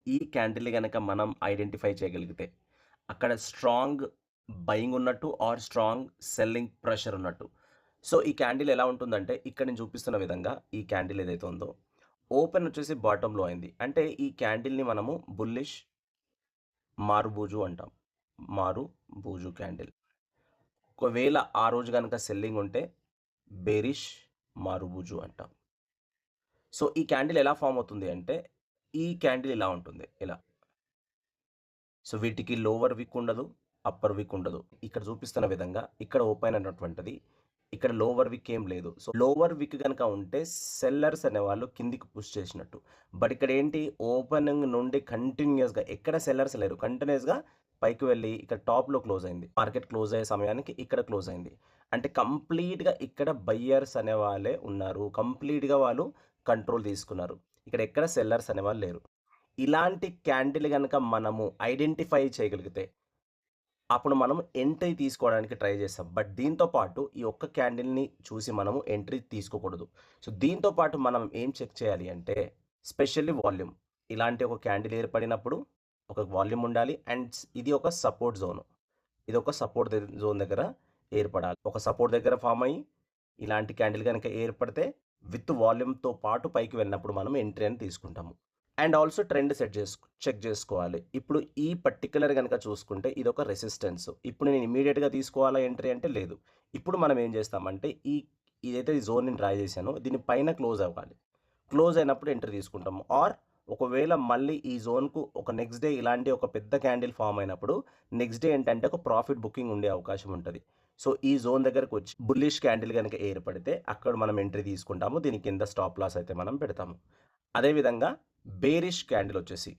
ఈ క్యాండిల్‌ని గనక మనం ఐడెంటిఫై చేయగలిగితే, అక్కడ స్ట్రాంగ్ బయింగ్ ఉన్నట్టు ఆర్ స్ట్రాంగ్ సెల్లింగ్ ప్రెషర్ ఉన్నట్టు. సో, ఈ క్యాండిల్ ఎలా ఉంటుందంటే, ఇక్కడ నేను చూపిస్తున్న విధంగా ఈ క్యాండిల్ ఏదైతే ఉందో, ఓపెన్ వచ్చేసి బాటమ్‌లో అయింది. అంటే ఈ క్యాండిల్‌ని మనము బుల్లిష్ మారుబూజు అంటాం. మారుబూజు క్యాండిల్. ఒకవేళ ఆ రోజు గనక సెల్లింగ్ ఉంటే బేరిష్ మారుబూజు అంటాం. సో, ఈ క్యాండిల్ ఎలా ఫార్మ్ అవుతుంది అంటే, ఈ క్యాండిల్ ఇలా ఉంటుంది. ఇలా. సో, వీటికి లోవర్ విక్ ఉండదు. అప్పర్ విక్ ఉండదు. ఇక్కడ చూపిస్తున్న విధంగా ఇక్కడ ఓపెన్ అయినటువంటిది. ఇక్కడ లోవర్ విక్ ఏం లేదు. సో, లోవర్ విక్ గనక ఉంటే సెల్లర్స్ అనేవాళ్ళు కిందికి పుష్ చేసినట్టు. బట్ ఇక్కడేంటి ఓపెనింగ్ నుండి కంటిన్యూయస్‌గా ఎక్కడ సెల్లర్స్ లేరు. కంటిన్యూయస్‌గా పైకి వెళ్లి ఇక్కడ టాప్‌లో క్లోజ్ అయింది. మార్కెట్ క్లోజ్ అయ్యే సమయానికి ఇక్కడ క్లోజ్ అయింది. అంటే కంప్లీట్‌గా ఇక్కడ బయ్యర్స్ అనేవాళ్ళే ఉన్నారు. కంప్లీట్‌గా వాళ్ళు కంట్రోల్ తీసుకున్నారు. ఇక్కడ ఎక్కడ సెల్లర్స్ అనేవాళ్ళు లేరు. ఇలాంటి క్యాండిల్ గనక మనము ఐడెంటిఫై చేయగలిగితే, అప్పుడు మనం ఎంట్రీ తీసుకోవడానికి ట్రై చేస్తాం. బట్ దీంతో పాటు ఈ ఒక్క క్యాండిల్‌ని చూసి మనము ఎంట్రీ తీసుకోకూడదు. సో, దీంతో పాటు మనం ఏం చెక్ చేయాలి అంటే, స్పెషల్లీ వాల్యూమ్. ఇలాంటి ఒక క్యాండిల్ ఏర్పడినప్పుడు ఒక వాల్యూమ్ ఉండాలి. అండ్ ఇది ఒక సపోర్ట్ జోన్. ఇదొక సపోర్ట్ జోన్ దగ్గర ఏర్పడాలి. ఒక సపోర్ట్ దగ్గర ఫార్మ్ అయ్యి, ఇలాంటి క్యాండిల్ గనక ఏర్పడితే విత్ వాల్యూమ్‌తో పాటు పైకి వెళ్ళినప్పుడు మనం ఎంట్రీ అని తీసుకుంటాము. అండ్ ఆల్సో ట్రెండ్ చెక్ జేసుకోవాలి. ఇప్పుడు ఈ పర్టిక్యులర్ గనక చూసుకుంటే ఇదొక రెసిస్టెన్స్. ఇప్పుడు నేను ఇమ్మీడియేట్‌గా తీసుకోవాలా ఎంట్రీ అంటే లేదు. ఇప్పుడు మనం ఏం చేస్తామంటే ఇదైతే ఈ జోన్ నేను డ్రా చేశానో దీని పైన క్లోజ్ అవ్వాలి. క్లోజ్ అయినప్పుడు ఎంట్రీ తీసుకుంటాము. ఆర్ ఒకవేళ మళ్ళీ ఈ జోన్‌కు ఒక నెక్స్ట్ డే ఇలాంటి ఒక పెద్ద క్యాండిల్ ఫార్మ్ అయినప్పుడు నెక్స్ట్ డే ఏంటంటే ఒక ప్రాఫిట్ బుకింగ్ ఉండే అవకాశం ఉంటది. సో, ఈ జోన్ దగ్గరకొచ్చి బుల్లిష్ క్యాండిల్ గనక ఏర్పడితే అక్కడ మనం ఎంట్రీ తీసుకుంటాము. దీని కింద స్టాప్ లాస్ అయితే మనం పెడతాము. అదే విధంగా బేరిష్ క్యాండిల్ వచ్చేసి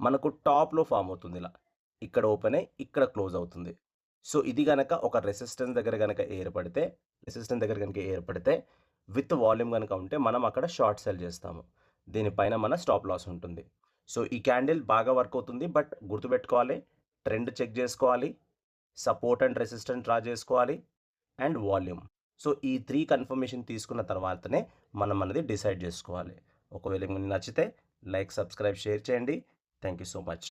మనకు టాప్‌లో ఫార్మ్ అవుతుంది ఇలా. ఇక్కడ ఓపెన్ అయ్యి ఇక్కడ క్లోజ్ అవుతుంది. సో, ఇది గనక ఒక రెసిస్టెన్స్ దగ్గర గనక ఏర్పడితే విత్ వాల్యూమ్ గనక ఉంటే మనం అక్కడ షార్ట్ సెల్ చేస్తాము. దీనిపైన మన స్టాప్ లాస్ ఉంటుంది. సో, ఈ క్యాండిల్ బాగా వర్క్ అవుతుంది. బట్ గుర్తుపెట్టుకోవాలి, ట్రెండ్ చెక్ చేసుకోవాలి, సపోర్ట్ అండ్ రెసిస్టెన్స్ డ్రా చేసుకోవాలి అండ్ వాల్యూమ్. సో, ఈ 3 కన్ఫర్మేషన్ తీసుకున్న తర్వాతనే మనం అనేది డిసైడ్ జేసుకోవాలి. ఒకవేళ మీకు నచ్చితే లైక్, సబ్స్క్రైబ్, షేర్ చేయండి. Thank you so much.